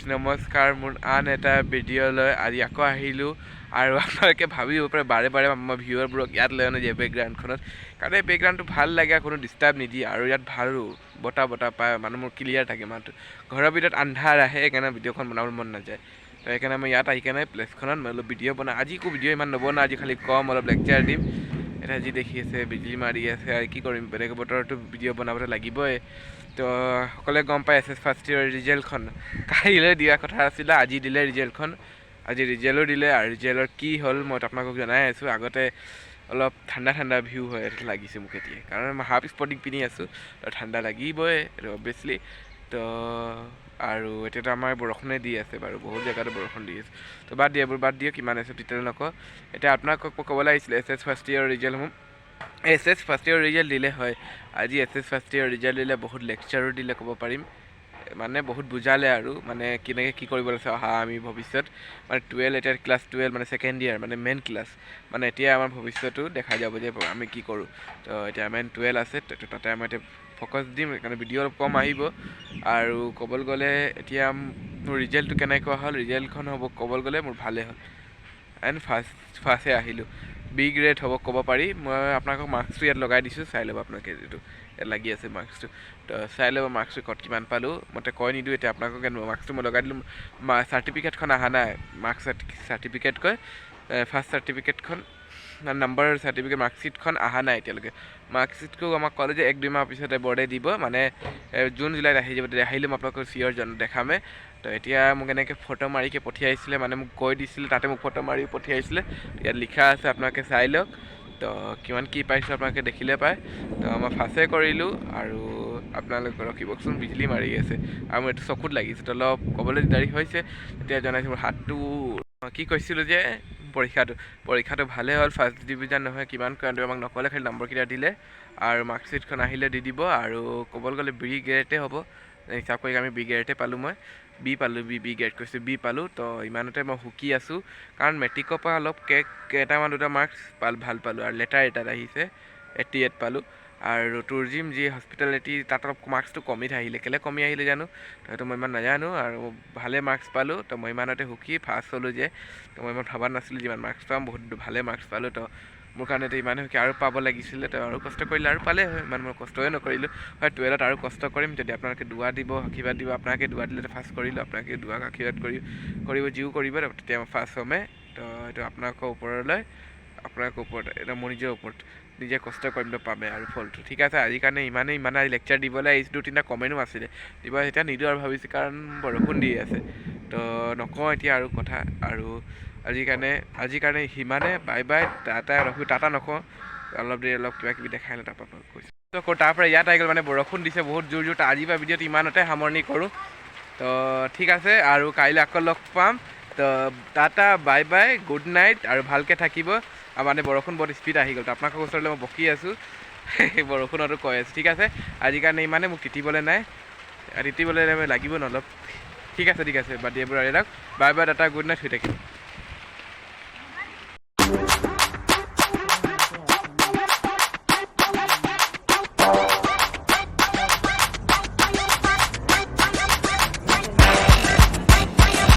নমস্কাৰ মোৰ আন এটা ভিডিঅ'লৈ আজি আকৌ আহিলোঁ আৰু আপোনালোকে ভাবিব পাৰে বাৰে বাৰে আমাৰ ভিউৱাৰবোৰক ইয়াত লৈ আনো যে বেকগ্ৰাউণ্ডখনত কাৰণ এই বেকগ্ৰাউণ্ডটো ভাল লাগে কোনো ডিষ্টাৰ্ব নিদিয়ে আৰু ইয়াত ভালো বতাহ পায় মানে মোৰ ক্লিয়াৰ থাকে মাতটো ঘৰৰ ভিতৰত আন্ধাৰ আহে সেইকাৰণে ভিডিঅ'খন বনাবলৈ মন নাযায় তো সেইকাৰণে মই ইয়াত আহি কেনে প্লেচখনত মই অলপ ভিডিঅ' বনাওঁ আজি একো ভিডিঅ' ইমান নবনাওঁ আজি খালি কম অলপ লেকচাৰ দিম এটা যি দেখি আছে বিজুলী মাৰি আছে আৰু কি কৰিম বেলেগ বতৰতো ভিডিঅ' বনাবলৈ লাগিবই তো সকলোৱে গম পাই এছ এছ ফাৰ্ষ্ট ইয়েৰ ৰিজাল্টখন কাইলৈ দিয়া কথা আছিলে আজি দিলে ৰিজাল্টখন আজি ৰিজাল্টো দিলে আৰু ৰিজাল্টৰ কি হ'ল মই আপোনালোকক জনাই আছোঁ আগতে অলপ ঠাণ্ডা ভিউ হৈ লাগিছে মোক এতিয়া কাৰণ মই হাফ স্পৰ্টিং পিন্ধি আছোঁ তো ঠাণ্ডা লাগিবই এইটো অবভিয়াছলি তো আৰু এতিয়াতো আমাৰ বৰষুণে দি আছে বাৰু বহুত জেগাতে বৰষুণ দি আছে তো বাদ দিয়ক কিমান আছে ডিটেইল নকওঁ এতিয়া আপোনালোকক ক'বলৈ আহিছিলে এছ এছ ফাৰ্ষ্ট ইয়েৰ ৰিজাল্টসমূহ S S first year result দিলে হয় আজি S S first year result দিলে বহুত লেকচাৰো দিলে ক'ব পাৰিম মানে বহুত বুজালে আৰু মানে কেনেকৈ কি কৰিব লাগিছে অহা আমি ভৱিষ্যত মানে এতিয়া ক্লাছ 12 মানে ছেকেণ্ড ইয়েৰ মানে মেইন ক্লাছ মানে এতিয়া আমাৰ ভৱিষ্যতটো দেখা যাব যে আমি কি কৰোঁ তো এতিয়া মেইন 12 আছে তাতে আমি এতিয়া ফ'কাছ দিম সেইকাৰণে ভিডিঅ' অলপ কম আহিব আৰু ক'বলৈ গ'লে এতিয়া মোৰ ৰিজাল্টটো কেনেকুৱা হ'ল ৰিজাল্টখন হ'ব ক'বলৈ গ'লে মোৰ ভালেই হ'ল এণ্ড ফাৰ্ষ্টে আহিলোঁ বি গ্ৰেড হ'ব ক'ব পাৰি মই আপোনালোকক মাৰ্কছটো ইয়াত লগাই দিছোঁ চাই ল'ব আপোনালোকে যিটো ইয়াত লাগি আছে মাৰ্কছটো তো চাই ল'ব মাৰ্কছটো ক'ত কিমান পালোঁ মতে কৈ নিদিওঁ এতিয়া আপোনালোকক মাৰ্কছটো মই লগাই দিলোঁ চাৰ্টিফিকেটখন অহা নাই মাৰ্কছ চাৰ্টিফিকেট কয় ফাৰ্ষ্ট চাৰ্টিফিকেটখন নাম্বাৰ চাৰ্টিফিকেট মাৰ্কশ্বিটখন অহা নাই এতিয়ালৈকে মাৰ্কশ্বিটটো আমাক ক'লে যে 1-2 মাহ পিছতে বৰ্ডে দিব মানে জুন জুলাইত আহি যাব আহিলে মই আপোনালোকক চিয়ৰ দেখামে তো এতিয়া মোক এনেকৈ ফটো মাৰিকৈ পঠিয়াইছিলে মানে মোক কৈ দিছিলে তাতে মোক ফটো মাৰি পঠিয়াইছিলে ইয়াত লিখা আছে আপোনালোকে চাই লওক তো কিমান কি পাইছোঁ আপোনালোকে দেখিলে পায় তো মই ফাৰ্ষ্টে কৰিলোঁ আৰু আপোনালোকে ৰখিবচোন বিজুলী মাৰি আছে আৰু মোৰ এইটো চকুত লাগিছে তো অলপ ক'বলৈ দেৰি হৈছে এতিয়া জনাইছোঁ মোৰ হাতটো কি কৈছিলোঁ যে পৰীক্ষাটো ভালে হ'ল ফাৰ্ষ্ট ডিভিজন নহয় কিমান কাৰণটো আমাক নক'লে খালি নম্বৰকেইটা দিলে আৰু মাৰ্কশ্বিটখন আহিলে দি দিব আৰু ক'বলৈ গ'লে বি গ্ৰেডে হ'ব হিচাপ কৰি আমি বি গ্ৰেডে পালোঁ মই বি গ্ৰেড কৈছোঁ বি পালোঁ তো ইমানতে মই সুখী আছোঁ কাৰণ মেট্ৰিকৰ পৰা অলপ কেইটামান দুটা মাৰ্কছ ভাল পালোঁ আৰু লেটাৰ এটাত আহিছে 88 পালোঁ আৰু টুৰিজিম যি হস্পিটেলিটি তাত অলপ মাৰ্কছটো কমি আহিলে কেলৈ কমি আহিলে জানো তো সেইটো মই ইমান নাজানো আৰু ভালে মাৰ্কছ পালোঁ তো মই ইমানতে সুখী ফাৰ্ষ্ট হ'লোঁ যে তো মই ইমান ভবা নাছিলোঁ যিমান মাৰ্কছ পাম বহুত ভালে মাৰ্কছ পালোঁ তো মোৰ কাৰণে তো ইমানে সুখী আৰু পাব লাগিছিলে তো আৰু কষ্ট কৰিলে আৰু পালে হয় ইমান মই কষ্টই নকৰিলোঁ হয় 12ত আৰু কষ্ট কৰিম যদি আপোনালোকে দুৱা দিব আশীৰ্বাদ দিব আপোনালোকে দুৱা দিলে ফাৰ্ষ্ট কৰিলোঁ আপোনালোকে দুৱাক আশীৰ্বাদ কৰিব যিও কৰিব তেতিয়া মই ফাৰ্ষ্ট হ'মেই তো এইটো আপোনালোকৰ ওপৰলৈ আপোনালোকৰ ওপৰত এটা মোৰ নিজৰ ওপৰত নিজে কষ্ট কৰিম তো পামে আৰু ফলটো ঠিক আছে আজিৰ কাৰণে ইমানে আজি লেকচাৰ দিবলৈ আহিছোঁ 2-3টা কমেণ্টো আছিলে দিব এতিয়া নিদিওঁ আৰু ভাবিছোঁ কাৰণ বৰষুণ দি আছে তো নকওঁ এতিয়া আৰু কথা আৰু আজিৰ কাৰণে সিমানে বাই টাটা নকওঁ অলপ দেৰি অলপ কিবা কিবি দেখাই লওঁ তাৰপৰা কৈছোঁ তো তাৰপৰা ইয়াত আহি গ'ল মানে বৰষুণ দিছে বহুত জোৰ আজিৰ পৰা ভিডিঅ'টো ইমানতে সামৰণি কৰোঁ তো ঠিক আছে আৰু কাইলৈ আকৌ লগ পাম তো টাটা বাই গুড নাইট আৰু ভালকৈ থাকিব আৰু মানে বৰষুণ বহুত স্পীড আহি গ'ল তো আপোনালোকৰ ওচৰলৈ মই বকি আছোঁ বৰষুণতো কৈ আছোঁ ঠিক আছে আজিৰ কাৰণে ইমানে মোক তিতিবলৈ নাই লাগিব অলপ ঠিক আছে বাদ এইবোৰ আৰু বাই টাটা গুড নাইট হৈ থাকিম